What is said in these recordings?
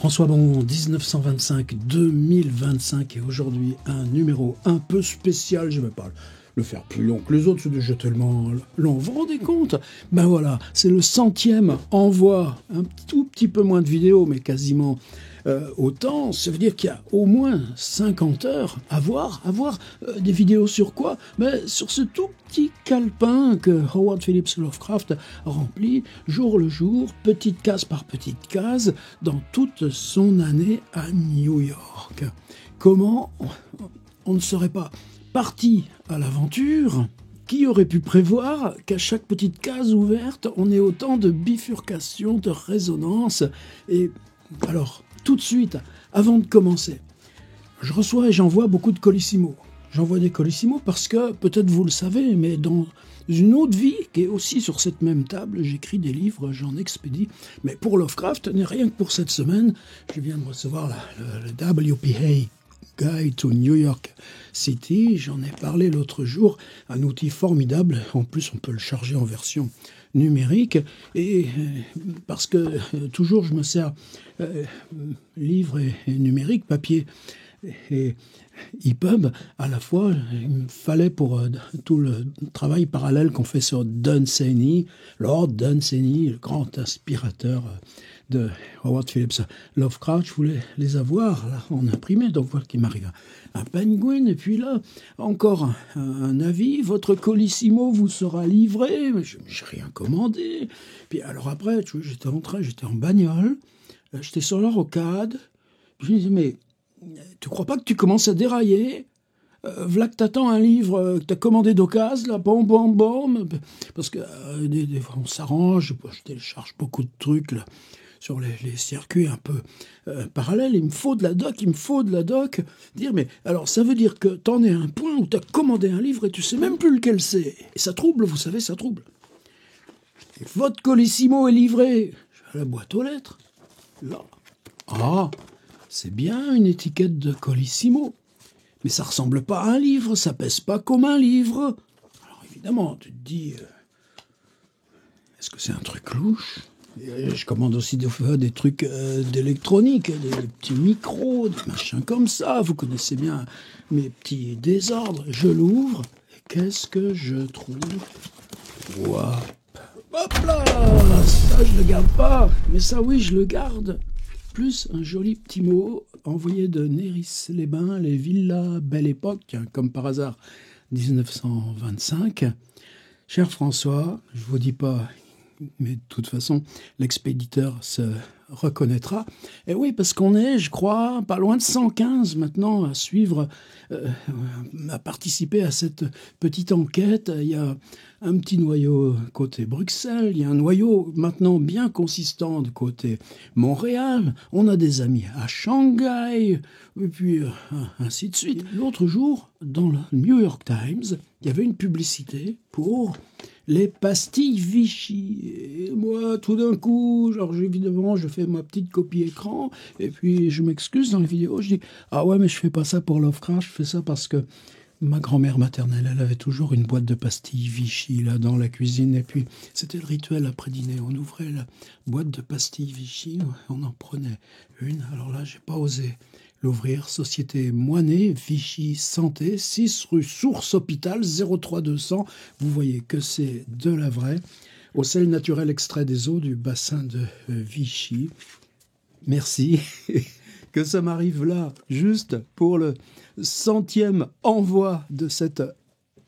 François Bon, 1925-2025 et aujourd'hui un numéro un peu spécial, je ne vais pas le faire plus long que les autres, c'est déjà tellement long. Vous vous rendez compte? Ben voilà, c'est le 100e envoi, un tout petit peu moins de vidéos, mais quasiment autant. Ça veut dire qu'il y a au moins 50 heures à voir des vidéos sur quoi? Ben, sur ce tout petit calepin que Howard Phillips Lovecraft remplit jour le jour, petite case par petite case, dans toute son année à New York. Comment on ne serait pas parti à l'aventure? Qui aurait pu prévoir qu'à chaque petite case ouverte, on ait autant de bifurcations, de résonances? Et alors, tout de suite, avant de commencer, je reçois et j'envoie beaucoup de Colissimo. J'envoie des Colissimo parce que, peut-être vous le savez, mais dans une autre vie, qui est aussi sur cette même table, j'écris des livres, j'en expédie. Mais pour Lovecraft, rien que pour cette semaine, je viens de recevoir le WPA Guide to New York City. J'en ai parlé l'autre jour, un outil formidable. En plus, on peut le charger en version numérique. Et parce que toujours, je me sers livre et numérique, papier et EPUB à la fois. Il me fallait pour tout le travail parallèle qu'on fait sur Dunsany, Lord Dunsany, le grand inspirateur de Howard Phillips Lovecraft. Je voulais les avoir là, en imprimé, donc voilà qu'il m'arrive un Penguin, et puis là, encore un avis, votre Colissimo vous sera livré, mais je n'ai rien commandé. Puis alors après, j'étais en bagnole, j'étais sur la rocade, je me disais, mais tu crois pas que tu commences à dérailler? V'là que t'attends un livre que t'as commandé d'occasion, là, bom, parce que des fois on s'arrange, je télécharge beaucoup de trucs là, sur les circuits un peu parallèles, il me faut de la doc, dire mais alors ça veut dire que t'en es à un point où t'as commandé un livre et tu sais même plus lequel c'est, et ça trouble, vous savez, ça trouble. Et votre Colissimo est livré, je vais à la boîte aux lettres, là, c'est bien une étiquette de Colissimo, mais ça ressemble pas à un livre, ça pèse pas comme un livre. Alors évidemment, tu te dis, est-ce que c'est un truc louche? Et je commande aussi des fois des trucs d'électronique, des petits micros, des machins comme ça. Vous connaissez bien mes petits désordres. Je l'ouvre, et qu'est-ce que je trouve? Waouh! Hop là! Ça, je le garde pas, mais ça, oui, je le garde. Plus un joli petit mot envoyé de Néris-les-Bains, les villas Belle Époque, comme par hasard, 1925. Cher François, je vous dis pas, mais de toute façon, l'expéditeur se reconnaîtra. Et oui, parce qu'on est, je crois, pas loin de 115 maintenant à suivre, à participer à cette petite enquête. Il y a un petit noyau côté Bruxelles, il y a un noyau maintenant bien consistant de côté Montréal, on a des amis à Shanghai, et puis ainsi de suite. L'autre jour, dans le New York Times, il y avait une publicité pour les pastilles Vichy. Et moi, tout d'un coup, évidemment, je fais ma petite copie écran, et puis je m'excuse dans les vidéos, je dis « Ah ouais, mais je fais pas ça pour Lovecraft, je fais ça parce que ma grand-mère maternelle, elle avait toujours une boîte de pastilles Vichy là dans la cuisine, et puis c'était le rituel après dîner. On ouvrait la boîte de pastilles Vichy, on en prenait une. Alors là, j'ai pas osé l'ouvrir. Société Moinet, Vichy Santé, 6 rue Source Hôpital, 03200. Vous voyez que c'est de la vraie. Au sel naturel extrait des eaux du bassin de Vichy. Merci. Que ça m'arrive là, juste pour le 100e envoi de cette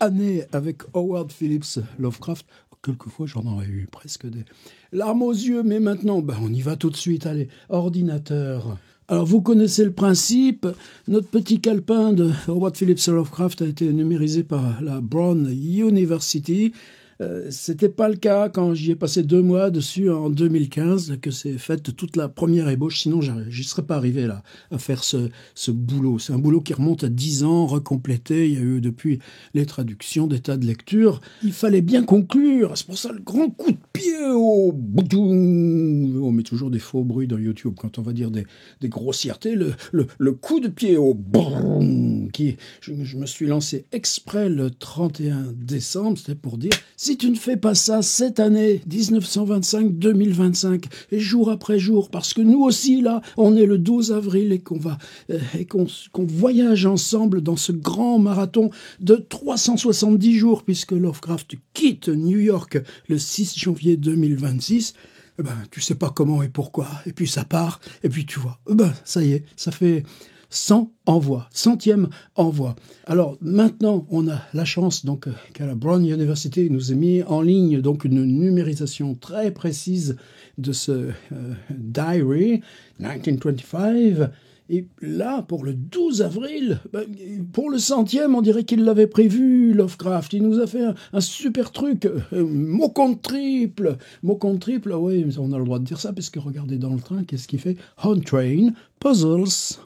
année avec Howard Phillips Lovecraft. Quelquefois, j'en aurais eu presque des larmes aux yeux, mais maintenant, on y va tout de suite. Allez, ordinateur. Alors, vous connaissez le principe. Notre petit calepin de Howard Phillips Lovecraft a été numérisé par la Brown University. C'était pas le cas quand j'y ai passé 2 mois dessus en 2015, que c'est faite toute la première ébauche, sinon j'y serais pas arrivé là à faire ce boulot. C'est un boulot qui remonte à 10 ans, recomplété, il y a eu depuis les traductions, des tas de lectures. Il fallait bien conclure, c'est pour ça le grand coup de pied au bouton. On met toujours des faux bruits dans YouTube quand on va dire des grossièretés, le coup de pied au qui je me suis lancé exprès le 31 décembre, c'était pour dire si si tu ne fais pas ça cette année, 1925-2025, et jour après jour, parce que nous aussi, là, on est le 12 avril et qu'on voyage ensemble dans ce grand marathon de 370 jours, puisque Lovecraft quitte New York le 6 janvier 2026, tu sais pas comment et pourquoi, et puis ça part, et puis tu vois, ça y est, ça fait 100 envois, 100e envoi. Alors maintenant, on a la chance donc qu'à la Brown University nous ait mis en ligne donc une numérisation très précise de ce diary 1925. Et là, pour le 12 avril, pour le 100e, on dirait qu'il l'avait prévu, Lovecraft. Il nous a fait un super truc, mot compte triple, oui, on a le droit de dire ça, parce que regardez dans le train, qu'est-ce qu'il fait? On train, puzzles.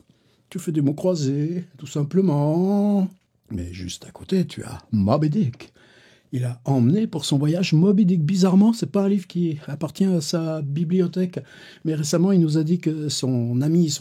Tu fais des mots croisés, tout simplement. Mais juste à côté, tu as Moby Dick. Il a emmené pour son voyage Moby Dick. Bizarrement, c'est pas un livre qui appartient à sa bibliothèque. Mais récemment, il nous a dit que son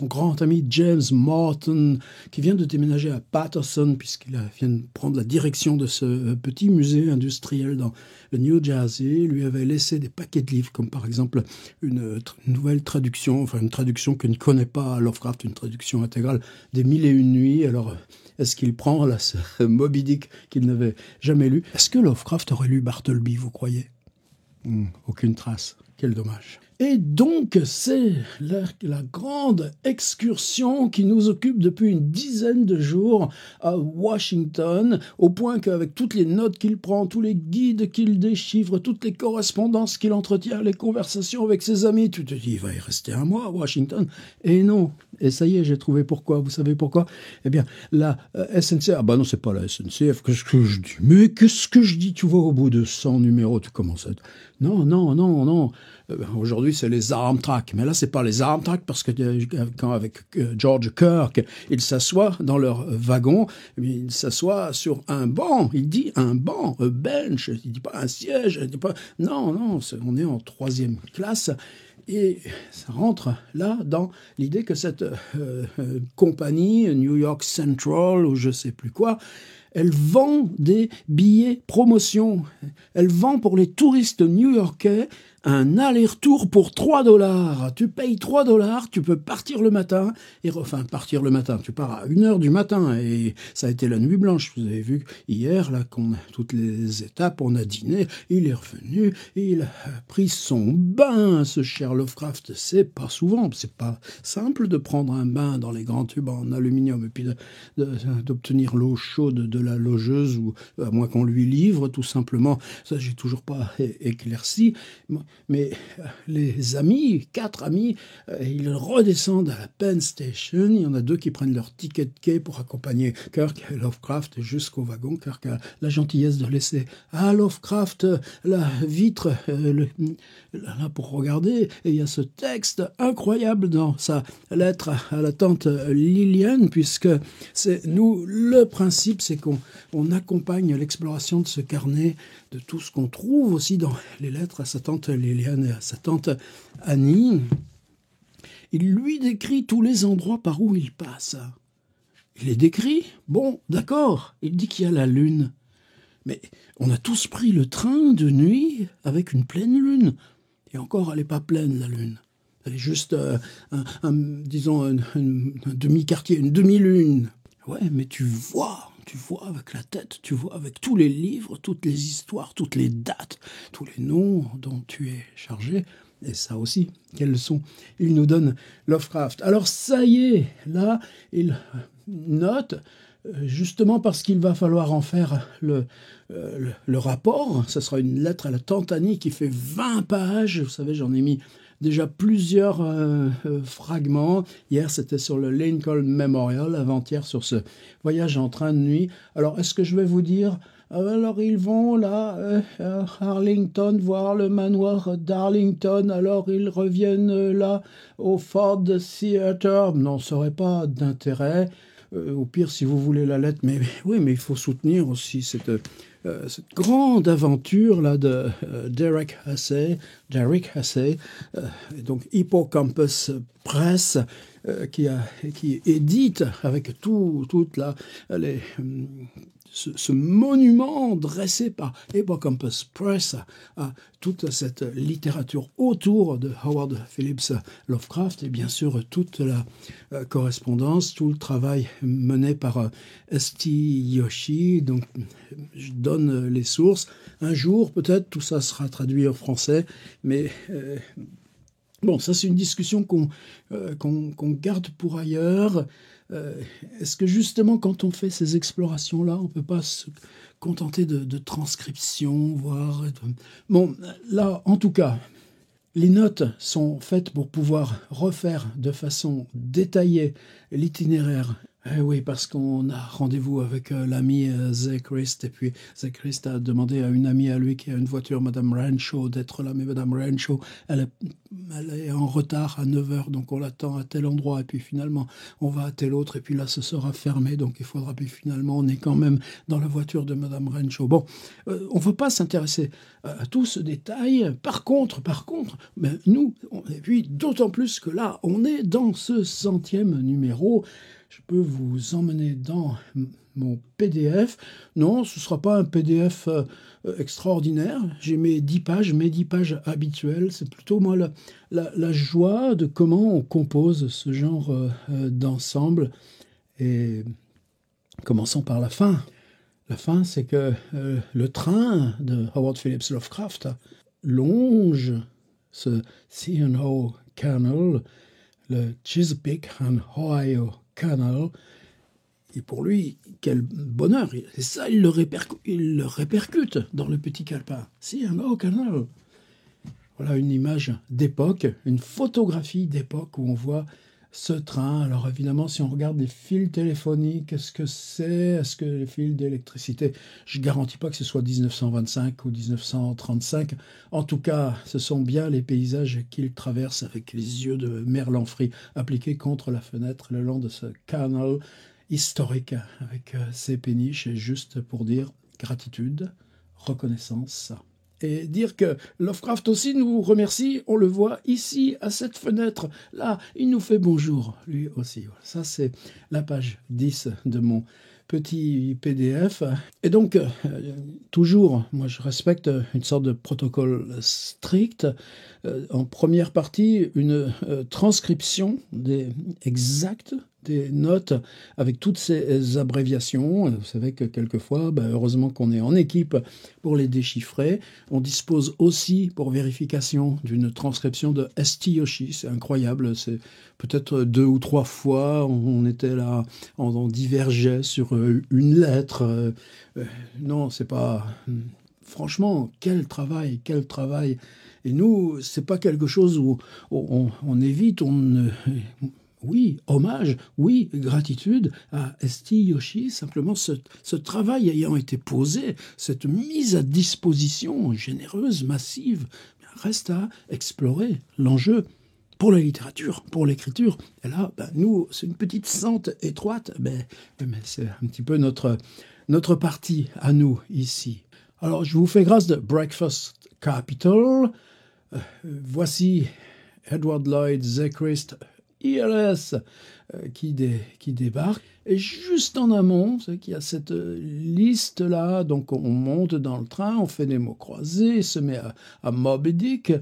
grand ami James Morton, qui vient de déménager à Paterson, puisqu'il vient de prendre la direction de ce petit musée industriel dans le New Jersey, lui avait laissé des paquets de livres, comme par exemple une nouvelle traduction, enfin une traduction que ne connaît pas Lovecraft, une traduction intégrale des Mille et une nuits. Alors, est-ce qu'il prend là, ce Moby Dick qu'il n'avait jamais lu? Est-ce que Lovecraft aurait lu Bartleby, vous croyez? Aucune trace. Quel dommage. Et donc, c'est la grande excursion qui nous occupe depuis une dizaine de jours à Washington, au point qu'avec toutes les notes qu'il prend, tous les guides qu'il déchiffre, toutes les correspondances qu'il entretient, les conversations avec ses amis, tu te dis, il va y rester un mois à Washington. Et non. Et ça y est, j'ai trouvé pourquoi. Vous savez pourquoi? Eh bien, la SNCF... non, c'est pas la SNCF. Qu'est-ce que je dis? Mais qu'est-ce que je dis? Tu vois, au bout de 100 numéros, tu commences à... Non. Aujourd'hui, c'est les Amtrak. Mais là, c'est pas les Amtrak, parce que quand avec George Kirk, ils s'assoient dans leur wagon, ils s'assoient sur un banc. Il dit un banc, un bench. Il dit pas un siège. Il dit pas... Non, on est en 3e classe. Et ça rentre là dans l'idée que cette compagnie, New York Central ou je sais plus quoi, elle vend des billets promotion. Elle vend pour les touristes new-yorkais un aller-retour pour $3. Tu payes $3, tu peux partir le matin, partir le matin, tu pars à 1h du matin, et ça a été la nuit blanche. Vous avez vu hier, là, qu'on a toutes les étapes, on a dîné, il est revenu, il a pris son bain, ce cher Lovecraft. C'est pas souvent, c'est pas simple de prendre un bain dans les grands tubes en aluminium, et puis d'obtenir l'eau chaude de la logeuse, ou à moins qu'on lui livre, tout simplement. Ça, j'ai toujours pas éclairci. Mais les amis, 4 amis, ils redescendent à la Penn Station. Il y en a 2 qui prennent leur ticket de quai pour accompagner Kirk et Lovecraft jusqu'au wagon. Kirk a la gentillesse de laisser à Lovecraft la vitre là pour regarder. Et il y a ce texte incroyable dans sa lettre à la tante Lillian, puisque c'est nous, le principe, c'est qu'on accompagne l'exploration de ce carnet, de tout ce qu'on trouve aussi dans les lettres à sa tante Lillian et à sa tante Annie. Il lui décrit tous les endroits par où il passe. Il les décrit? Bon, d'accord. Il dit qu'il y a la lune. Mais on a tous pris le train de nuit avec une pleine lune. Et encore, elle n'est pas pleine, la lune. Elle est juste, disons, un demi-quartier, une demi-lune. Ouais, mais tu vois avec la tête, tu vois avec tous les livres, toutes les histoires, toutes les dates, tous les noms dont tu es chargé. Et ça aussi, quelles leçons il nous donne, Lovecraft. Alors ça y est, là, il note, justement parce qu'il va falloir en faire le rapport. Ce sera une lettre à la tante Annie qui fait 20 pages. Vous savez, j'en ai mis déjà plusieurs fragments. Hier, c'était sur le Lincoln Memorial, avant-hier sur ce voyage en train de nuit. Alors, est-ce que je vais vous dire... Alors, ils vont là, à Arlington, voir le manoir d'Arlington. Alors, ils reviennent là, au Ford Theater. Non, ça n'aurait pas d'intérêt. Au pire, si vous voulez la lettre. Mais oui, mais il faut soutenir aussi cette grande aventure là de Derek Hassey, donc Hippocampus Press, qui édite avec toute ce monument dressé par Hippocampus Press à toute cette littérature autour de Howard Phillips Lovecraft et bien sûr toute la correspondance, tout le travail mené par S.T. Yoshi. Donc je donne les sources. Un jour peut-être tout ça sera traduit en français, mais bon, ça c'est une discussion qu'on garde pour ailleurs. Est-ce que justement quand on fait ces explorations-là, on ne peut pas se contenter de transcription, voire... Bon, là, en tout cas, les notes sont faites pour pouvoir refaire de façon détaillée l'itinéraire. Eh oui, parce qu'on a rendez-vous avec l'ami Zach Christ, et puis Zach Christ a demandé à une amie à lui qui a une voiture, Madame Rancho, d'être là, mais Madame Rancho, elle est en retard à 9h, donc on l'attend à tel endroit, et puis finalement on va à tel autre, et puis là ce sera fermé, donc il faudra, puis finalement on est quand même dans la voiture de Madame Rancho. Bon, on ne veut pas s'intéresser à tout ce détail. Par contre, ben, nous, et puis d'autant plus que là, on est dans ce 100e numéro. Je peux vous emmener dans mon PDF. Non, ce ne sera pas un PDF extraordinaire. J'ai mes 10 pages habituelles. C'est plutôt moi la joie de comment on compose ce genre d'ensemble. Et commençons par la fin. La fin, c'est que le train de Howard Phillips Lovecraft longe ce C&O Canal, le Chesapeake and Ohio Canal, et pour lui, quel bonheur! Et ça, il le répercute dans le petit calepin. C&O Canal. Voilà une image d'époque, une photographie d'époque où on voit ce train. Alors évidemment, si on regarde les fils téléphoniques, qu'est-ce que c'est? Est-ce que les fils d'électricité? Je ne garantis pas que ce soit 1925 ou 1935. En tout cas, ce sont bien les paysages qu'il traverse avec les yeux de Merlanfry appliqués contre la fenêtre le long de ce canal historique avec ses péniches. Et juste pour dire gratitude, reconnaissance. Et dire que Lovecraft aussi nous remercie, on le voit ici, à cette fenêtre. Là, il nous fait bonjour, lui aussi. Ça, c'est la page 10 de mon petit PDF. Et donc, toujours, moi, je respecte une sorte de protocole strict. En première partie, une transcription exacte des notes avec toutes ces abréviations. Vous savez que quelquefois, heureusement qu'on est en équipe pour les déchiffrer. On dispose aussi, pour vérification, d'une transcription de S.T. Yoshi. C'est incroyable, c'est peut-être 2 ou 3 fois, on était là, on divergeait sur une lettre. Non, c'est pas... Franchement, quel travail, quel travail. Et nous, c'est pas quelque chose où on évite, oui, hommage, oui, gratitude à S.T. Yoshi, simplement ce travail ayant été posé, cette mise à disposition généreuse, massive, reste à explorer l'enjeu pour la littérature, pour l'écriture. Et là, nous, c'est une petite sente étroite, mais c'est un petit peu notre partie à nous ici. Alors, je vous fais grâce de Breakfast Capital. Voici Edward Lloyd Sechrist, ILS, qui débarque. Et juste en amont, c'est qu'il y a cette liste-là, donc on monte dans le train, on fait des mots croisés, se met à Moby Dick.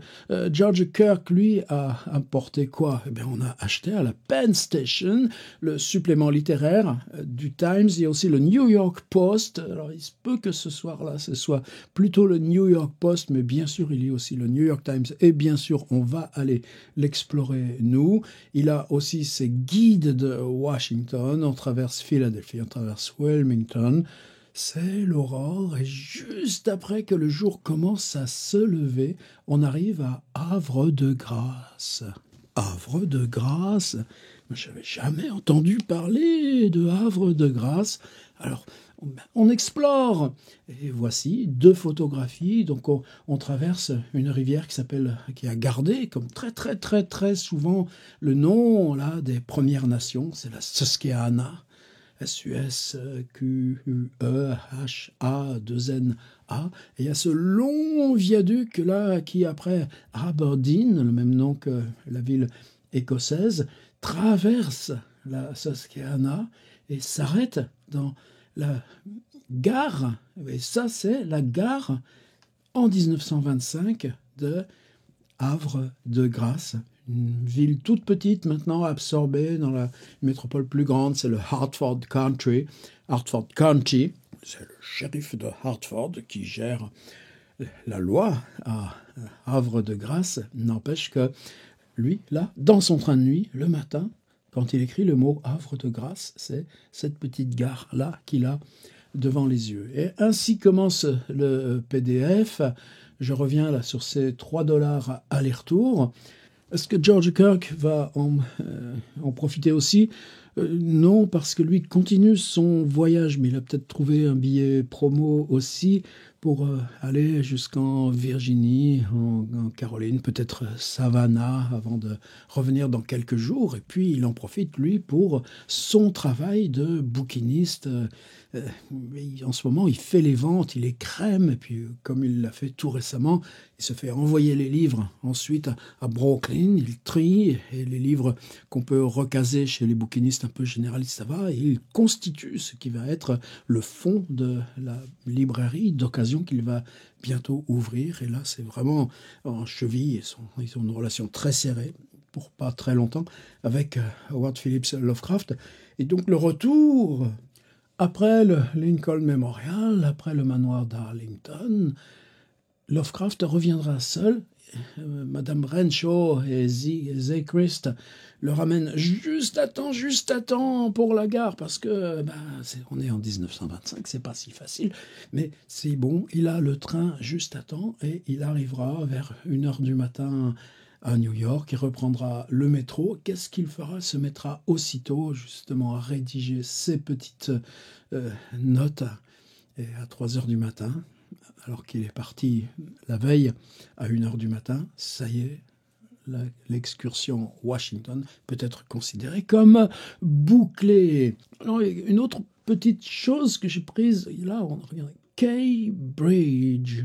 George Kirk, lui, a apporté quoi? Eh bien, on a acheté à la Penn Station le supplément littéraire du Times. Il y a aussi le New York Post. Alors, il se peut que ce soir-là, ce soit plutôt le New York Post, mais bien sûr, il y a aussi le New York Times. Et bien sûr, on va aller l'explorer, nous. Il a aussi ses guides de Washington. On traverse Philadelphie, on traverse Wilmington. C'est l'aurore et juste après que le jour commence à se lever, on arrive à Havre-de-Grâce. Havre-de-Grâce, je n'avais jamais entendu parler de Havre-de-Grâce. Alors, on explore. Et voici 2 photographies. Donc, on traverse une rivière qui a gardé, comme très souvent, le nom là des Premières Nations. C'est la Susquehanna. S-U-S-Q-E-H-A-2-N-A. Et il y a ce long viaduc là qui, après Aberdeen, le même nom que la ville écossaise, traverse la Susquehanna et s'arrête dans la gare, et ça c'est la gare en 1925 de Havre-de-Grâce, une ville toute petite maintenant absorbée dans la métropole plus grande, c'est le Hartford County. Hartford County, c'est le shérif de Hartford qui gère la loi à Havre-de-Grâce. N'empêche que lui, là, dans son train de nuit, le matin, quand il écrit le mot Havre-de-Grâce, c'est cette petite gare-là qu'il a devant les yeux. Et ainsi commence le PDF. Je reviens là sur ces $3 aller-retour. Est-ce que George Kirk va en profiter aussi ? Non, parce que lui continue son voyage, mais il a peut-être trouvé un billet promo aussi pour aller jusqu'en Virginie, en Caroline, peut-être Savannah, avant de revenir dans quelques jours. Et puis, il en profite, lui, pour son travail de bouquiniste. En ce moment, il fait les ventes, il écrème, et puis, comme il l'a fait tout récemment, il se fait envoyer les livres ensuite à Brooklyn, il trie, et les livres qu'on peut recaser chez les bouquinistes un peu généralistes, ça va, et il constitue ce qui va être le fond de la librairie d'occasion qu'il va bientôt ouvrir. Et là, c'est vraiment en cheville, ils ont une relation très serrée, pour pas très longtemps, avec Howard Phillips Lovecraft. Et donc le retour, après le Lincoln Memorial, après le manoir d'Arlington, Lovecraft reviendra seul. Madame Renshaw et Zachrist le ramènent juste à temps pour la gare, parce que on est en 1925, c'est pas si facile, mais c'est bon, il a le train juste à temps et il arrivera vers 1h du matin à New York, il reprendra le métro. Qu'est-ce qu'il fera ? Se mettra aussitôt justement à rédiger ses petites notes, et à 3h du matin, alors qu'il est parti la veille à 1h du matin, ça y est, l'excursion Washington peut être considérée comme bouclée. Alors, une autre petite chose que j'ai prise, là, on regarde Cambridge.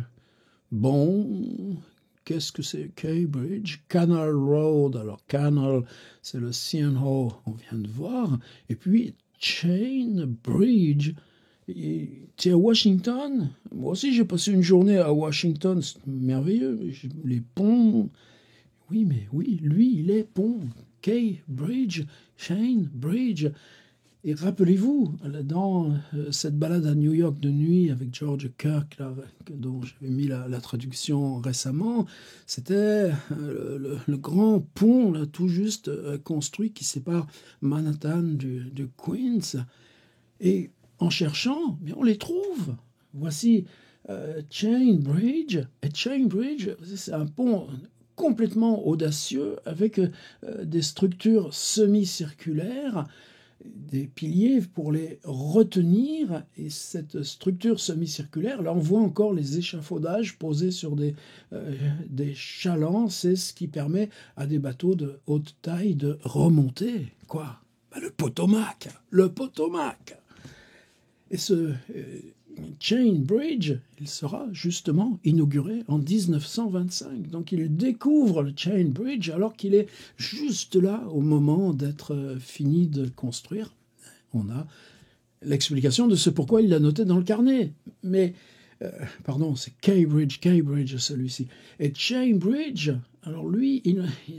Bon, qu'est-ce que c'est Cambridge? Canal Road. Alors, Canal, c'est le CNO, on vient de voir. Et puis, Chain Bridge. Tu es à Washington? Moi aussi, j'ai passé une journée à Washington, c'est merveilleux. Les ponts. Oui, mais oui, lui, il est pont. Key Bridge, Chain Bridge. Et rappelez-vous, dans cette balade à New York de nuit avec George Kirk, là, dont j'avais mis la traduction récemment, c'était le grand pont là, tout juste construit qui sépare Manhattan du Queens. Et en cherchant, mais on les trouve. Voici Chain Bridge. Et Chain Bridge, c'est un pont complètement audacieux avec des structures semi-circulaires, des piliers pour les retenir. Et cette structure semi-circulaire, là on voit encore les échafaudages posés sur des chalands. C'est ce qui permet à des bateaux de haute taille de remonter. Quoi ? Le Potomac. Le Potomac. Et ce Chain Bridge, il sera justement inauguré en 1925. Donc il découvre le Chain Bridge alors qu'il est juste là au moment d'être fini de construire. On a l'explication de ce pourquoi il l'a noté dans le carnet. Mais, pardon, c'est Cambridge celui-ci. Et Chain Bridge, alors lui,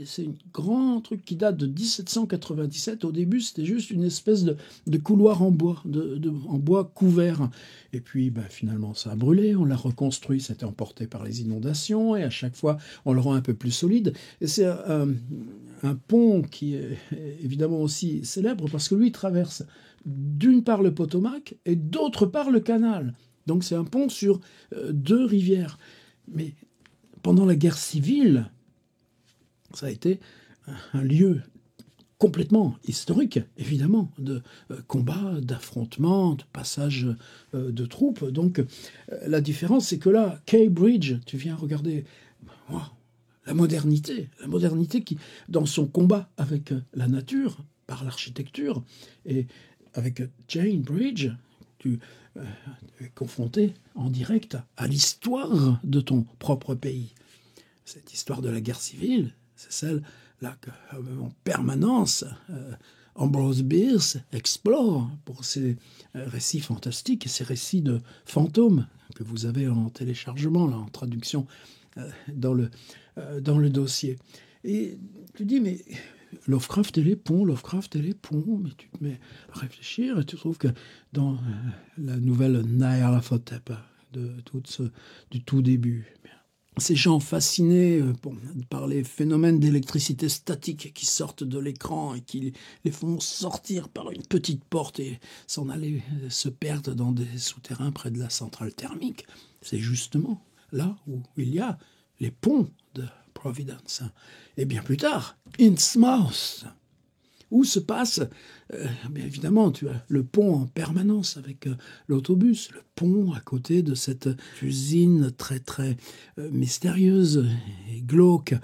c'est un grand truc qui date de 1797. Au début, c'était juste une espèce de couloir en bois, en bois couvert. Et puis, finalement, ça a brûlé, on l'a reconstruit, c'était emporté par les inondations, et à chaque fois, on le rend un peu plus solide. Et c'est un pont qui est évidemment aussi célèbre, parce que lui traverse d'une part le Potomac, et d'autre part le canal. Donc c'est un pont sur 2 rivières. Mais pendant la guerre civile, ça a été un lieu complètement historique, évidemment, de combats, d'affrontements, de passage de troupes. Donc la différence, c'est que là, Cambridge, tu viens regarder la modernité qui, dans son combat avec la nature, par l'architecture, et avec Chain Bridge, tu es confronté en direct à l'histoire de ton propre pays. Cette histoire de la guerre civile, c'est celle-là en permanence Ambrose Bierce explore pour ses récits fantastiques et ses récits de fantômes que vous avez en téléchargement, là, en traduction dans le dossier. Et tu dis, mais Lovecraft et les ponts, mais tu te mets à réfléchir et tu trouves que dans la nouvelle Nyarlathotep du tout début, ces gens fascinés par les phénomènes d'électricité statique qui sortent de l'écran et qui les font sortir par une petite porte et s'en aller se perdre dans des souterrains près de la centrale thermique. C'est justement là où il y a les ponts de Providence. Et bien plus tard, Innsmouth, où se passe, bien évidemment, tu as le pont en permanence avec l'autobus, le pont à côté de cette usine très très mystérieuse et glauque.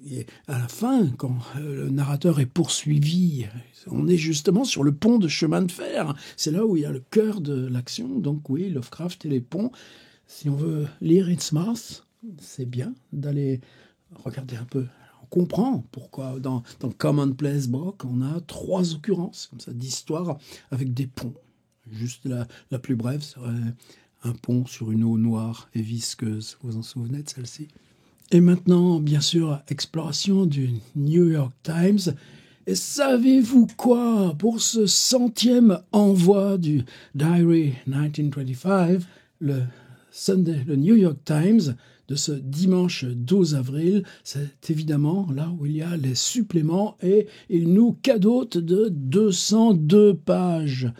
Et à la fin, quand le narrateur est poursuivi, on est justement sur le pont de chemin de fer. C'est là où il y a le cœur de l'action. Donc oui, Lovecraft et les ponts. Si on veut lire Innsmouth, c'est bien d'aller regarder un peu. On comprend pourquoi dans Commonplace Brock, on a 3 occurrences comme ça d'histoires avec des ponts. Juste la plus brève serait un pont sur une eau noire et visqueuse. Vous vous en souvenez de celle-ci? Et maintenant, bien sûr, exploration du New York Times. Et savez-vous quoi? Pour ce 100e envoi du Diary 1925, le New York Times de ce dimanche 12 avril, c'est évidemment là où il y a les suppléments et il nous cadeaute de 202 pages.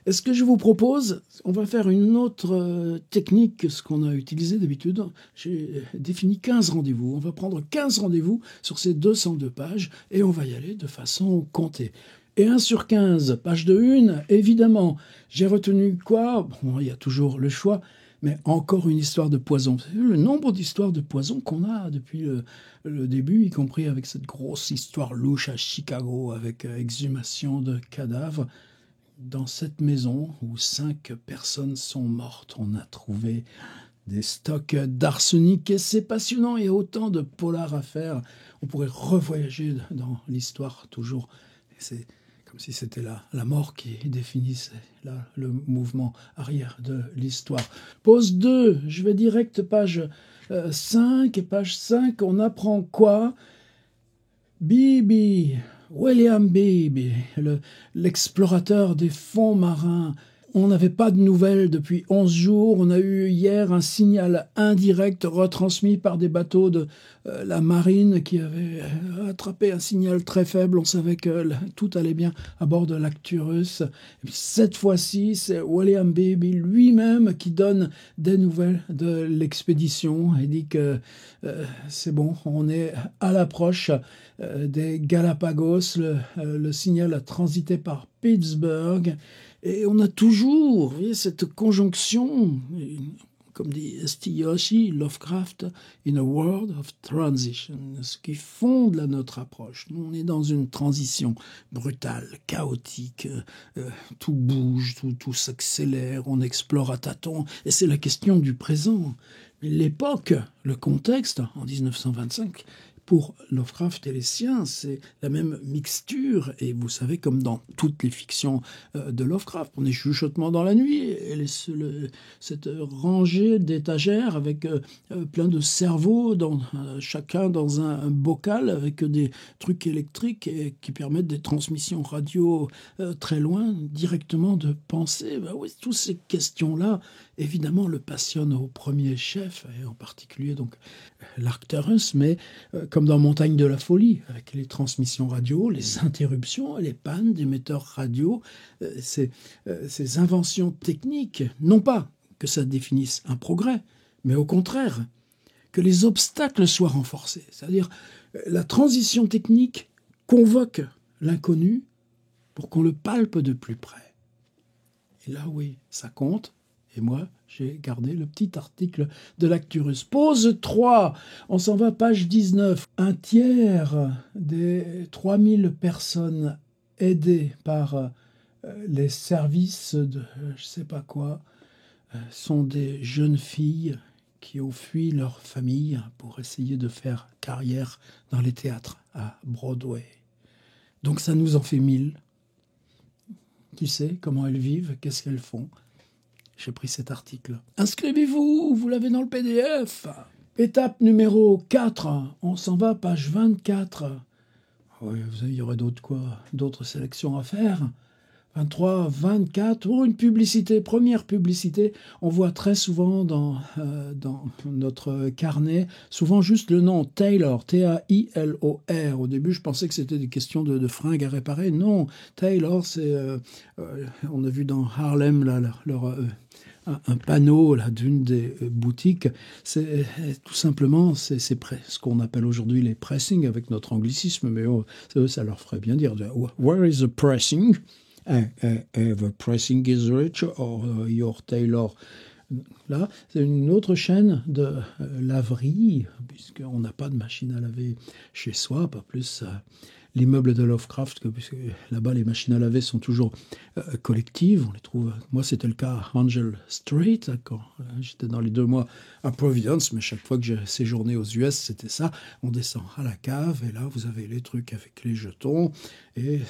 Et ce que je vous propose, on va faire une autre technique que ce qu'on a utilisé d'habitude. J'ai défini 15 rendez-vous. On va prendre 15 rendez-vous sur ces 202 pages et on va y aller de façon comptée. Et 1 sur 15, page de une, évidemment. J'ai retenu quoi? Bon, il y a toujours le choix. Mais encore une histoire de poison. Vous savez, le nombre d'histoires de poison qu'on a depuis le début, y compris avec cette grosse histoire louche à Chicago, avec exhumation de cadavres. Dans cette maison où 5 personnes sont mortes, on a trouvé des stocks d'arsenic et c'est passionnant. Il y a autant de polars à faire. On pourrait revoyager dans l'histoire toujours. C'est comme si c'était la mort qui définissait le mouvement arrière de l'histoire. Pause 2, je vais direct page 5. Et page 5, on apprend quoi? Beebe, William Beebe, l'explorateur des fonds marins. On n'avait pas de nouvelles depuis 11 jours. On a eu hier un signal indirect retransmis par des bateaux de la marine qui avaient attrapé un signal très faible. On savait que tout allait bien à bord de l'Acturus. Et puis cette fois-ci, c'est William Beebe lui-même qui donne des nouvelles de l'expédition et dit que c'est bon, on est à l'approche des Galapagos. Le signal a transité par Pittsburgh. Et on a toujours, vous voyez, cette conjonction, comme dit S.T. Yoshi, Lovecraft, in a world of transition, ce qui fonde notre approche. Nous, on est dans une transition brutale, chaotique, tout bouge, tout s'accélère, on explore à tâtons, et c'est la question du présent. Mais l'époque, le contexte, en 1925, pour Lovecraft et les siens, c'est la même mixture. Et vous savez, comme dans toutes les fictions de Lovecraft, on est chuchotement dans la nuit. Et cette rangée d'étagères avec plein de cerveaux, chacun dans un bocal avec des trucs électriques qui permettent des transmissions radio très loin, directement de penser. Ben oui, toutes ces questions-là, évidemment, le passionnent au premier chef, et en particulier donc l'Arcturus, mais comme dans Montagne de la folie, avec les transmissions radio, les interruptions, les pannes d'émetteurs radio, ces inventions techniques, non pas que ça définisse un progrès, mais au contraire, que les obstacles soient renforcés. C'est-à-dire, la transition technique convoque l'inconnu pour qu'on le palpe de plus près. Et là, oui, ça compte. Et moi, j'ai gardé le petit article de l'Acturus. Pause 3, on s'en va, page 19. Un tiers des 3000 personnes aidées par les services de je sais pas quoi sont des jeunes filles qui ont fui leur famille pour essayer de faire carrière dans les théâtres à Broadway. Donc ça nous en fait 1000. Qui sait comment elles vivent, qu'est-ce qu'elles font? J'ai pris cet article. Inscrivez-vous, vous l'avez dans le PDF. Étape numéro 4, on s'en va, page 24. Oui, il y aurait d'autres sélections à faire. 23, 24, une publicité, première publicité. On voit très souvent dans notre carnet, souvent juste le nom Taylor, Tailor. Au début, je pensais que c'était des questions de fringues à réparer. Non, Taylor, c'est... on a vu dans Harlem là, un panneau là, d'une des boutiques. C'est tout simplement ce qu'on appelle aujourd'hui les pressings avec notre anglicisme, mais ça leur ferait bien dire « Where is the pressing ?» The pressing is rich or your tailor. Là, c'est une autre chaîne de laverie, puisqu'on n'a pas de machine à laver chez soi, pas plus l'immeuble de Lovecraft, puisque là-bas, les machines à laver sont toujours collectives. On les trouve. Moi, c'était le cas à Angel Street, quand j'étais dans les 2 mois à Providence, mais chaque fois que j'ai séjourné aux US, c'était ça. On descend à la cave, et là, vous avez les trucs avec les jetons, et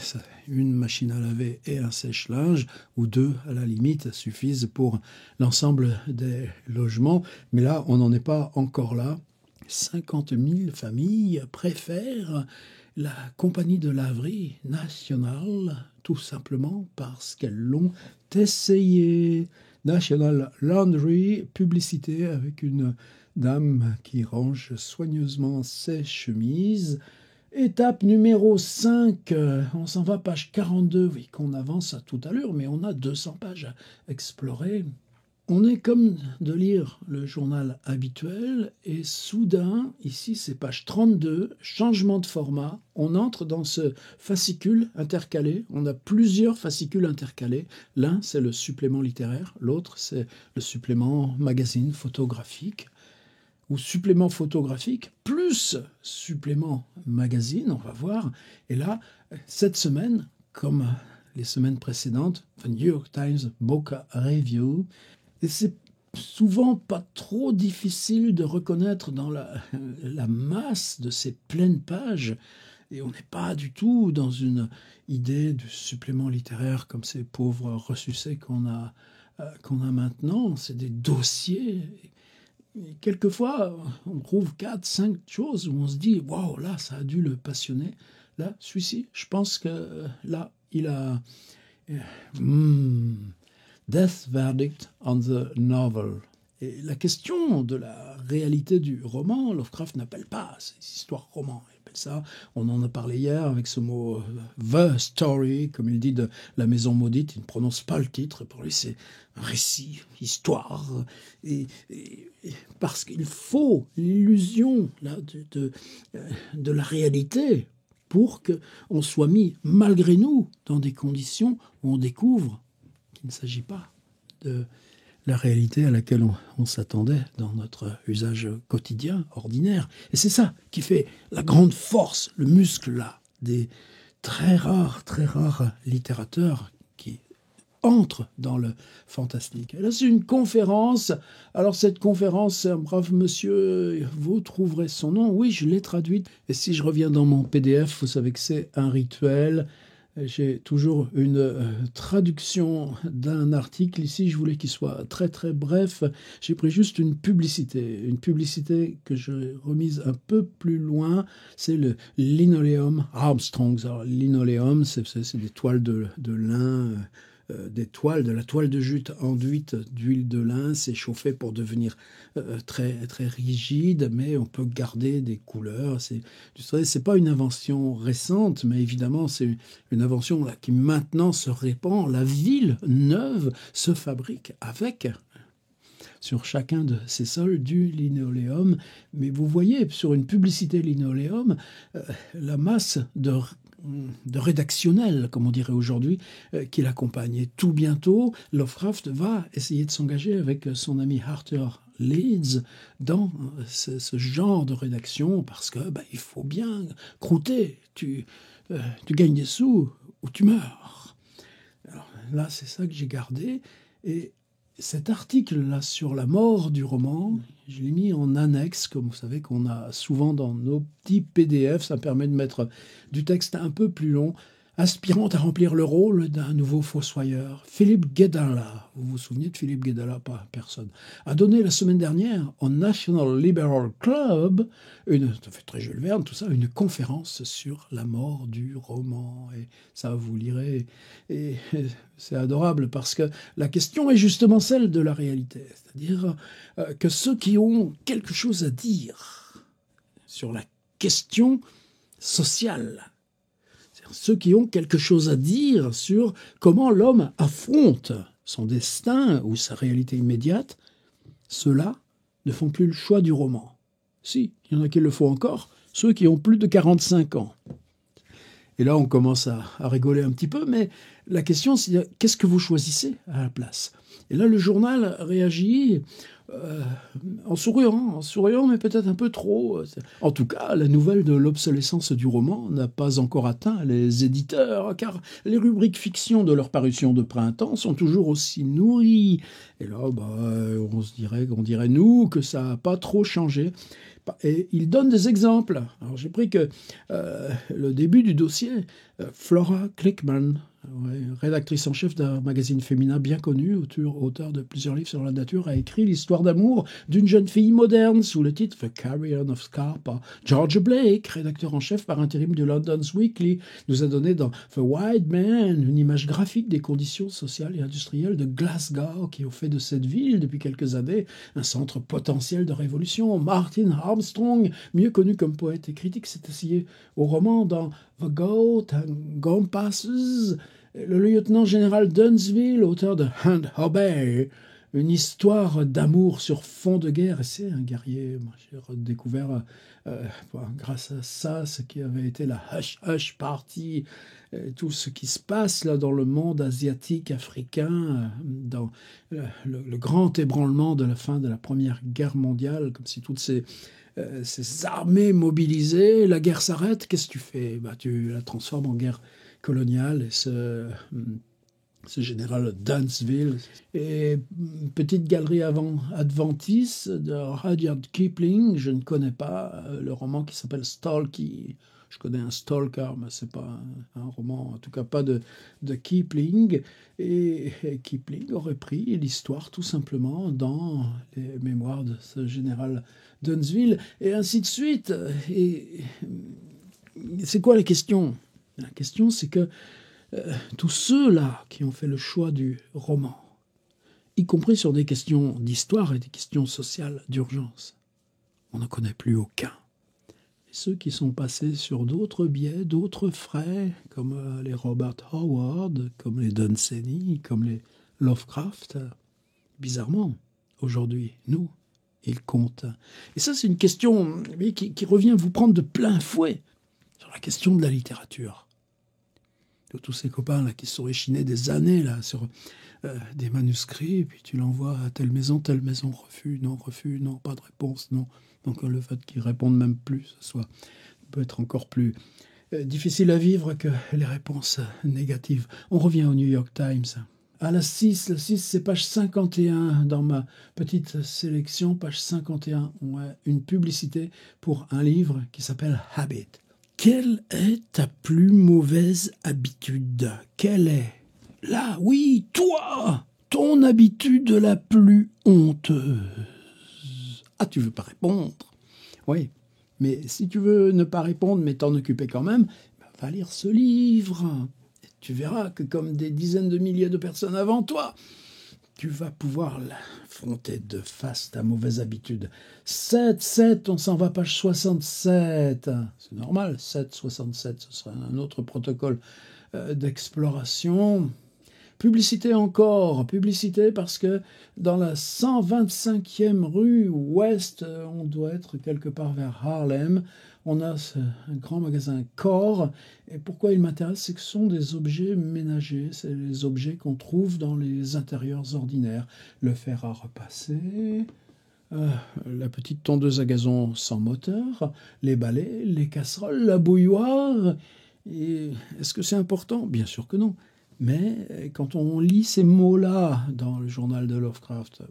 une machine à laver et un sèche-linge, ou 2 à la limite, suffisent pour l'ensemble des logements. Mais là, on n'en est pas encore là. 50 000 familles préfèrent la compagnie de laverie nationale, tout simplement parce qu'elles l'ont essayé. National Laundry, publicité avec une dame qui range soigneusement ses chemises. Étape numéro 5, on s'en va page 42, oui, qu'on avance à toute allure, mais on a 200 pages à explorer. On est comme de lire le journal habituel et soudain, ici c'est page 32, changement de format, on entre dans ce fascicule intercalé, on a plusieurs fascicules intercalés, l'un c'est le supplément littéraire, l'autre c'est le supplément magazine photographique, ou supplément photographique plus supplément magazine, on va voir, et là, cette semaine, comme les semaines précédentes, The New York Times Book Review. Et c'est souvent pas trop difficile de reconnaître dans la masse de ces pleines pages. Et on n'est pas du tout dans une idée de supplément littéraire comme ces pauvres ressucés qu'on a maintenant. C'est des dossiers. Et quelquefois, on trouve 4, 5 choses où on se dit « Waouh, là, ça a dû le passionner. » Là, celui-ci, je pense que là, il a... Death Verdict on the Novel. Et la question de la réalité du roman, Lovecraft n'appelle pas ces histoires romans. Il appelle ça, on en a parlé hier avec ce mot The Story, comme il dit de La Maison Maudite. Il ne prononce pas le titre. Pour lui, c'est un récit, histoire. Et parce qu'il faut l'illusion là, de la réalité pour qu'on soit mis, malgré nous, dans des conditions où on découvre qu'il ne s'agit pas de la réalité à laquelle on s'attendait dans notre usage quotidien, ordinaire. Et c'est ça qui fait la grande force, le muscle là, des très rares littérateurs qui entrent dans le fantastique. Et là, c'est une conférence. Alors, cette conférence, c'est un brave monsieur, vous trouverez son nom. Oui, je l'ai traduite. Et si je reviens dans mon PDF, vous savez que c'est un rituel. J'ai toujours une traduction d'un article. Ici, je voulais qu'il soit très très bref. J'ai pris juste une publicité que j'ai remise un peu plus loin. C'est le linoleum Armstrongs. Alors, linoleum, c'est des toiles de lin, de la toile de jute enduite d'huile de lin. C'est chauffé pour devenir très très rigide, mais on peut garder des couleurs. C'est pas une invention récente, mais évidemment c'est une invention là, qui maintenant se répand. La ville neuve se fabrique avec sur chacun de ces sols du linoléum. Mais vous voyez sur une publicité linoléum la masse de rédactionnel, comme on dirait aujourd'hui, qui l'accompagne. Et tout bientôt, Lovecraft va essayer de s'engager avec son ami Arthur Leeds dans ce genre de rédaction, parce que il faut bien croûter, tu gagnes des sous ou tu meurs. Alors là, c'est ça que j'ai gardé, et cet article-là sur la mort du roman, je l'ai mis en annexe, comme vous savez qu'on a souvent dans nos petits PDF. Ça permet de mettre du texte un peu plus long. aspirant à remplir le rôle d'un nouveau fossoyeur. Philippe Guedalla, vous vous souvenez de Philippe Guedalla? Pas personne. A donné la semaine dernière au National Liberal Club, ça fait très Jules Verne, tout ça, une conférence sur la mort du roman. Et ça, vous lirez. Et c'est adorable parce que la question est justement celle de la réalité. C'est-à-dire que ceux qui ont quelque chose à dire sur la question sociale, ceux qui ont quelque chose à dire sur comment l'homme affronte son destin ou sa réalité immédiate, ceux-là ne font plus le choix du roman. Si, il y en a qui le font encore, ceux qui ont plus de 45 ans. Et là, on commence à rigoler un petit peu, mais la question, c'est qu'est-ce que vous choisissez à la place? Et là, le journal réagit en souriant, mais peut-être un peu trop. En tout cas, la nouvelle de l'obsolescence du roman n'a pas encore atteint les éditeurs, car les rubriques fiction de leur parution de printemps sont toujours aussi nourries. Et là, on dirait nous que ça n'a pas trop changé. Et il donne des exemples. Alors j'ai pris que le début du dossier, Flora Klickmann, rédactrice en chef d'un magazine féminin bien connu, auteur de plusieurs livres sur la nature, a écrit l'histoire d'amour d'une jeune fille moderne sous le titre The Carrion of Scarpa. George Blake, rédacteur en chef par intérim du London's Weekly, nous a donné dans The White Man une image graphique des conditions sociales et industrielles de Glasgow, qui ont fait de cette ville depuis quelques années un centre potentiel de révolution. Martin Armstrong, mieux connu comme poète et critique, s'est essayé au roman dans The Goat and Compasses. Le lieutenant-général Dunsville, auteur de Hand Obey, une histoire d'amour sur fond de guerre. Et c'est un guerrier. Moi, j'ai redécouvert, grâce à ça, ce qui avait été la Hush Hush Party, tout ce qui se passe là dans le monde asiatique, africain, dans le grand ébranlement de la fin de la Première Guerre mondiale, comme si toutes ces armées mobilisées, la guerre s'arrête, qu'est-ce que tu fais? Tu la transformes en guerre coloniale. Et ce général Dunsville. Et petite galerie adventiste de Rudyard Kipling, je ne connais pas le roman qui s'appelle Stalky. Je connais un stalker, mais c'est pas un roman, en tout cas pas de Kipling. Et Kipling aurait pris l'histoire tout simplement dans les mémoires de ce général Dunsville, et ainsi de suite. Et c'est quoi la question? La question, c'est que tous ceux-là qui ont fait le choix du roman, y compris sur des questions d'histoire et des questions sociales d'urgence, on n'en connaît plus aucun. Et ceux qui sont passés sur d'autres biais, d'autres frais, comme les Robert Howard, comme les Dunsany, comme les Lovecraft, bizarrement, aujourd'hui, nous, ils comptent. Et ça, c'est une question qui revient vous prendre de plein fouet sur la question de la littérature. De tous ces copains là qui se sont échinés des années là sur des manuscrits, et puis tu l'envoies à telle maison, refus, non, pas de réponse, non. Donc le fait qu'ils répondent même plus, peut être encore plus difficile à vivre que les réponses négatives. On revient au New York Times. À la 6, c'est page 51 dans ma petite sélection, page 51, une publicité pour un livre qui s'appelle Habit. Quelle est ta plus mauvaise habitude? Quelle est? Là, oui, toi, ton habitude la plus honteuse. Ah, tu veux pas répondre? Oui, mais si tu veux ne pas répondre, mais t'en occuper quand même, va lire ce livre. Et tu verras que comme des dizaines de milliers de personnes avant toi, tu vas pouvoir l'affronter de face, ta mauvaise habitude. 7, on s'en va page 67. C'est normal, 67, ce sera un autre protocole d'exploration. Publicité encore, publicité parce que dans la 125e rue ouest, on doit être quelque part vers Harlem, on a un grand magasin Core. Et pourquoi il m'intéresse, c'est que ce sont des objets ménagers, c'est les objets qu'on trouve dans les intérieurs ordinaires. Le fer à repasser, la petite tondeuse à gazon sans moteur, les balais, les casseroles, la bouilloire. Et est-ce que c'est important? Bien sûr que non. Mais quand on lit ces mots-là dans le journal de Lovecraft,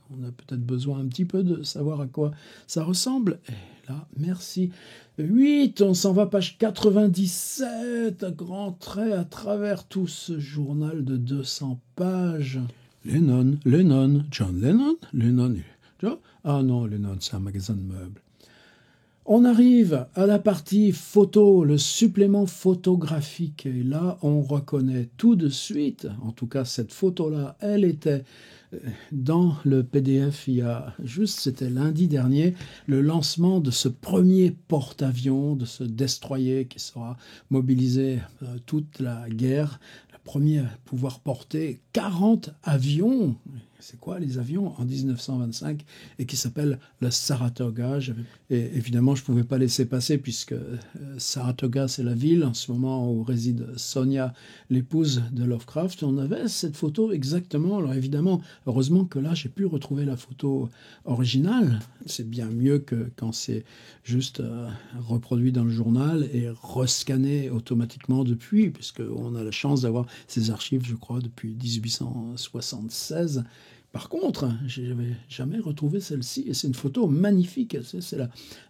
on a peut-être besoin un petit peu de savoir à quoi ça ressemble. Et là, merci. 8, on s'en va, page 97, à grands traits à travers tout ce journal de 200 pages. Lennon, John Lennon, ah non, Lennon, c'est un magasin de meubles. On arrive à la partie photo, le supplément photographique. Et là, on reconnaît tout de suite, en tout cas cette photo-là, elle était dans le PDF il y a juste, c'était lundi dernier, le lancement de ce premier porte-avions, de ce destroyer qui sera mobilisé toute la guerre. Le premier à pouvoir porter 40 avions. C'est quoi les avions en 1925 et qui s'appelle le Saratoga. Et évidemment, je ne pouvais pas laisser passer puisque Saratoga, c'est la ville en ce moment où réside Sonia, l'épouse de Lovecraft. On avait cette photo exactement. Alors évidemment, heureusement que là, j'ai pu retrouver la photo originale. C'est bien mieux que quand c'est juste reproduit dans le journal et rescanné automatiquement depuis, puisqu'on a la chance d'avoir ces archives, je crois, depuis 1876. Par contre, je n'avais jamais retrouvé celle-ci, et c'est une photo magnifique. C'est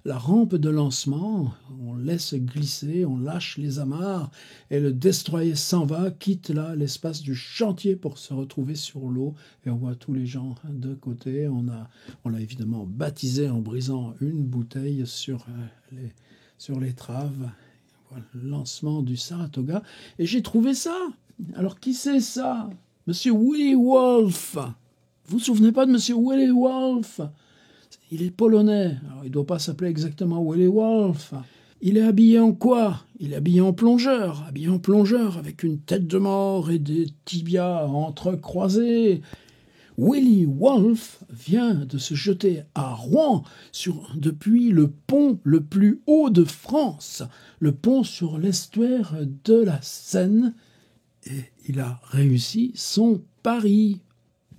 la rampe de lancement, on laisse glisser, on lâche les amarres, et le destroyer s'en va, quitte là l'espace du chantier pour se retrouver sur l'eau, et on voit tous les gens de côté. On l'a évidemment baptisé en brisant une bouteille sur l'étrave. Voilà, le lancement du Saratoga, et j'ai trouvé ça. Alors qui c'est ça? Monsieur Willy Wolf. Vous vous souvenez pas de Monsieur Willy Wolf? Il est polonais. Alors, il ne doit pas s'appeler exactement Willy Wolf. Il est habillé en quoi? Il est habillé en plongeur avec une tête de mort et des tibias entrecroisés. Willy Wolf vient de se jeter à Rouen depuis le pont le plus haut de France, le pont sur l'estuaire de la Seine, et il a réussi son pari.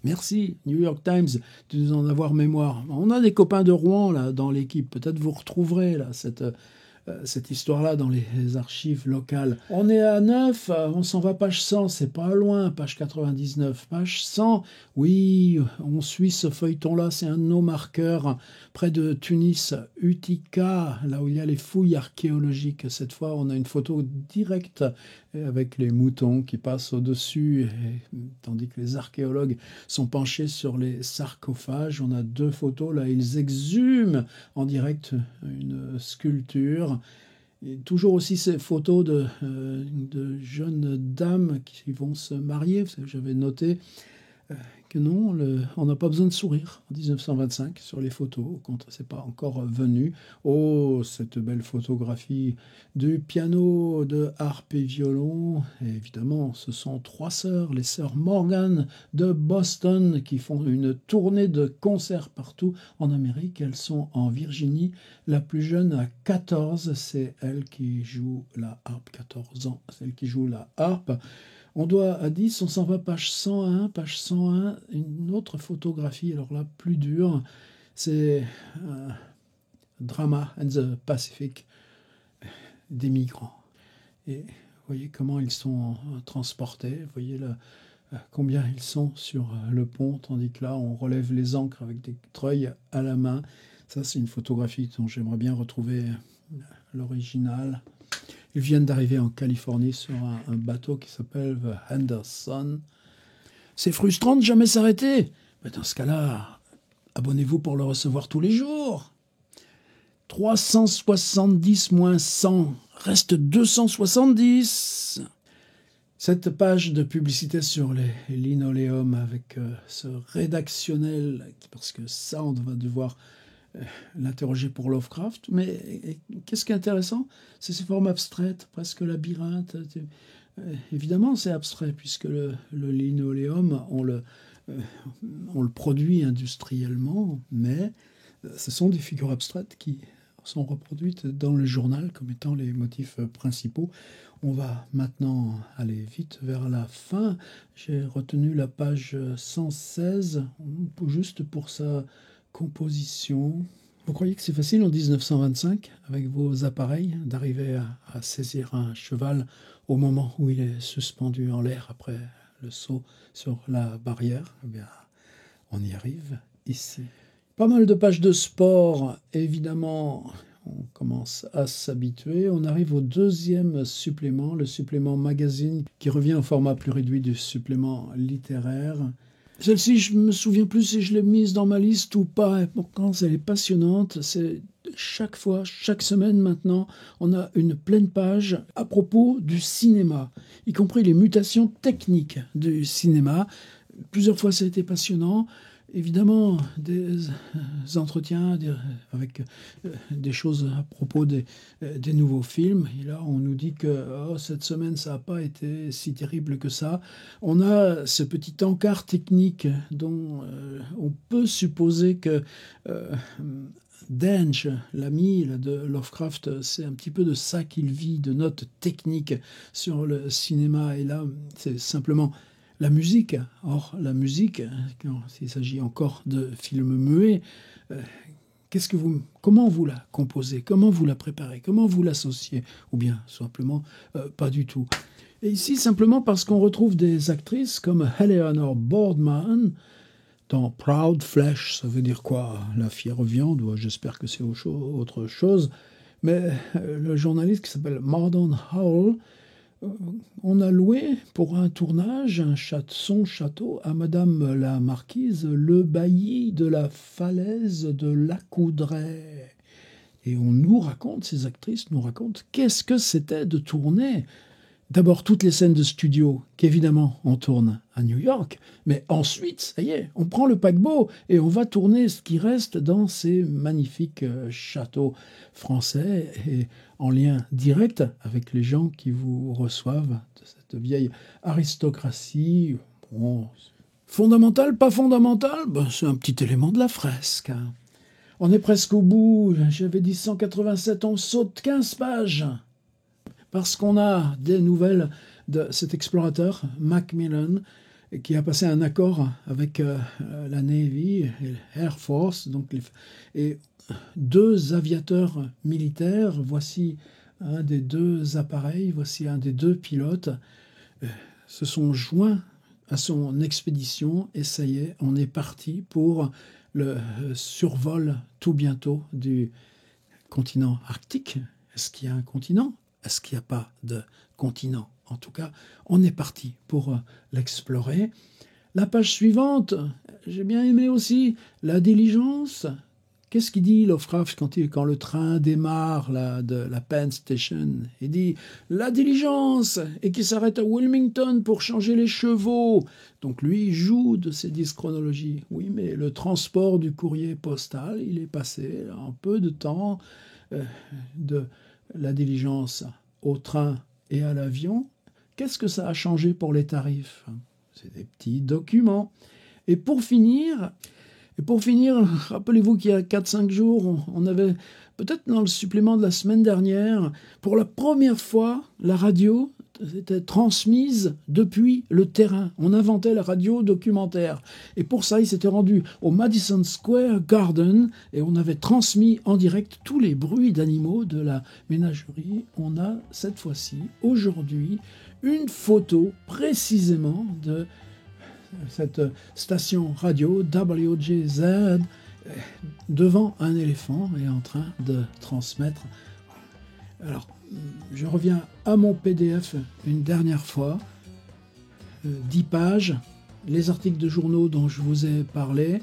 Merci, New York Times, de nous en avoir mémoire. On a des copains de Rouen là, dans l'équipe. Peut-être vous retrouverez là, cette histoire-là dans les archives locales. On est à 9, on s'en va page 100, c'est pas loin, page 99. Page 100, oui, on suit ce feuilleton-là, c'est un de nos marqueurs près de Tunis, Utica, là où il y a les fouilles archéologiques. Cette fois, on a une photo directe avec les moutons qui passent au-dessus, tandis que les archéologues sont penchés sur les sarcophages. On a 2 photos, là, ils exhument en direct une sculpture. Et toujours aussi ces photos de jeunes dames qui vont se marier. Vous savez, j'avais noté que non, on n'a pas besoin de sourire en 1925 sur les photos, quand c'est pas encore venu. Oh, cette belle photographie du piano, de harpe et violon. Et évidemment, ce sont 3 sœurs, les sœurs Morgan de Boston, qui font une tournée de concerts partout en Amérique. Elles sont en Virginie. La plus jeune a 14, c'est elle qui joue la harpe, 14 ans, celle qui joue la harpe. On doit à 10, on s'en va page 101, une autre photographie, alors là, plus dure, c'est Drama and the Pacific, des migrants. Et vous voyez comment ils sont transportés, vous voyez combien ils sont sur le pont, tandis que là, on relève les ancres avec des treuils à la main. Ça, c'est une photographie dont j'aimerais bien retrouver l'original. Ils viennent d'arriver en Californie sur un bateau qui s'appelle The Henderson. C'est frustrant de jamais s'arrêter. Mais dans ce cas-là, abonnez-vous pour le recevoir tous les jours. 370 moins 100 reste 270. Cette page de publicité sur les linoléums avec ce rédactionnel, parce que ça, on va devoir l'interroger pour Lovecraft, mais qu'est-ce qui est intéressant? C'est ces formes abstraites, presque labyrinthes. Évidemment, c'est abstrait, puisque le linoléum, on le produit industriellement, mais ce sont des figures abstraites qui sont reproduites dans le journal comme étant les motifs principaux. On va maintenant aller vite vers la fin. J'ai retenu la page 116, juste pour sa composition. Vous croyez que c'est facile en 1925, avec vos appareils, d'arriver à saisir un cheval au moment où il est suspendu en l'air après le saut sur la barrière? Eh bien, on y arrive ici. Pas mal de pages de sport, évidemment, on commence à s'habituer. On arrive au deuxième supplément, le supplément magazine, qui revient au format plus réduit du supplément littéraire. Celle-ci, je me souviens plus si je l'ai mise dans ma liste ou pas. Et pourtant, elle est passionnante. C'est chaque fois, chaque semaine maintenant, on a une pleine page à propos du cinéma, y compris les mutations techniques du cinéma. Plusieurs fois, ça a été passionnant. Évidemment, des entretiens avec des choses à propos des nouveaux films. Et là, on nous dit que cette semaine, ça n'a pas été si terrible que ça. On a ce petit encart technique dont on peut supposer que Dench, l'ami de Lovecraft, c'est un petit peu de ça qu'il vit, de notes techniques sur le cinéma. Et là, c'est simplement la musique. Or, la musique, s'il s'agit encore de films muets, comment vous la composez, comment vous la préparez, comment vous l'associez, ou bien simplement pas du tout. Et ici, simplement parce qu'on retrouve des actrices comme Eleanor Boardman dans Proud Flesh. Ça veut dire quoi? La fière viande, j'espère que c'est autre chose. Mais le journaliste qui s'appelle Mardon Howell, on a loué pour un tournage son château à Madame la Marquise, le bailli de la falaise de l'Accoudray. Et on nous raconte, ces actrices nous racontent, qu'est-ce que c'était de tourner. D'abord, toutes les scènes de studio, qu'évidemment, on tourne à New York, mais ensuite, ça y est, on prend le paquebot et on va tourner ce qui reste dans ces magnifiques châteaux français et en lien direct avec les gens qui vous reçoivent de cette vieille aristocratie. Bon, fondamental, pas fondamental, c'est un petit élément de la fresque. Hein. On est presque au bout, j'avais dit 187, on saute 15 pages. Parce qu'on a des nouvelles de cet explorateur, Macmillan, qui a passé un accord avec la Navy et l'Air Force, et 2 aviateurs militaires. Voici un des 2 appareils, voici un des 2 pilotes, se sont joints à son expédition, et ça y est, on est parti pour le survol tout bientôt du continent arctique. Est-ce qu'il y a un continent ? Est-ce qu'il n'y a pas de continent? En tout cas, on est parti pour l'explorer. La page suivante, j'ai bien aimé aussi, la diligence. Qu'est-ce qu'il dit Lovecraft quand le train démarre de la Penn Station? Il dit « la diligence » et qui s'arrête à Wilmington pour changer les chevaux. Donc lui, il joue de ces 10 chronologies. Oui, mais le transport du courrier postal, il est passé en peu de temps de la diligence au train et à l'avion. Qu'est-ce que ça a changé pour les tarifs? C'est des petits documents. Et pour finir, rappelez-vous qu'il y a 4-5 jours, on avait, peut-être dans le supplément de la semaine dernière, pour la première fois, la radio était transmise depuis le terrain. On inventait la radio documentaire. Et pour ça, il s'était rendu au Madison Square Garden et on avait transmis en direct tous les bruits d'animaux de la ménagerie. On a cette fois-ci, aujourd'hui, une photo précisément de cette station radio WJZ devant un éléphant et en train de transmettre. Alors, je reviens à mon PDF une dernière fois. 10 pages, les articles de journaux dont je vous ai parlé,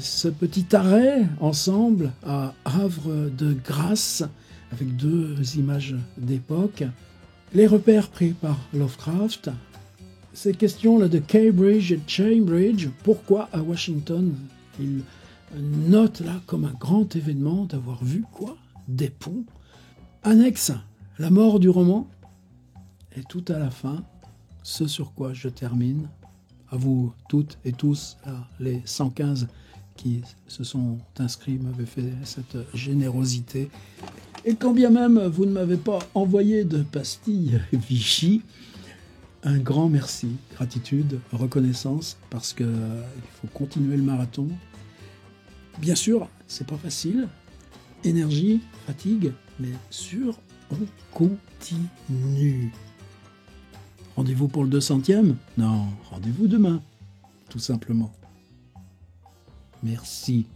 ce petit arrêt ensemble à Havre de Grâce avec 2 images d'époque, les repères pris par Lovecraft, ces questions-là de Cambridge et Cambridge, pourquoi à Washington il note là comme un grand événement d'avoir vu quoi? Des ponts. Annexe, la mort du roman. Et tout à la fin, ce sur quoi je termine. À vous toutes et tous, les 115 qui se sont inscrits m'avaient fait cette générosité. Et quand bien même vous ne m'avez pas envoyé de pastilles Vichy, un grand merci, gratitude, reconnaissance, parce qu'il faut continuer le marathon. Bien sûr, c'est pas facile. Énergie, fatigue, mais sûr, on continue. Rendez-vous pour le 200e? Non, rendez-vous demain, tout simplement. Merci.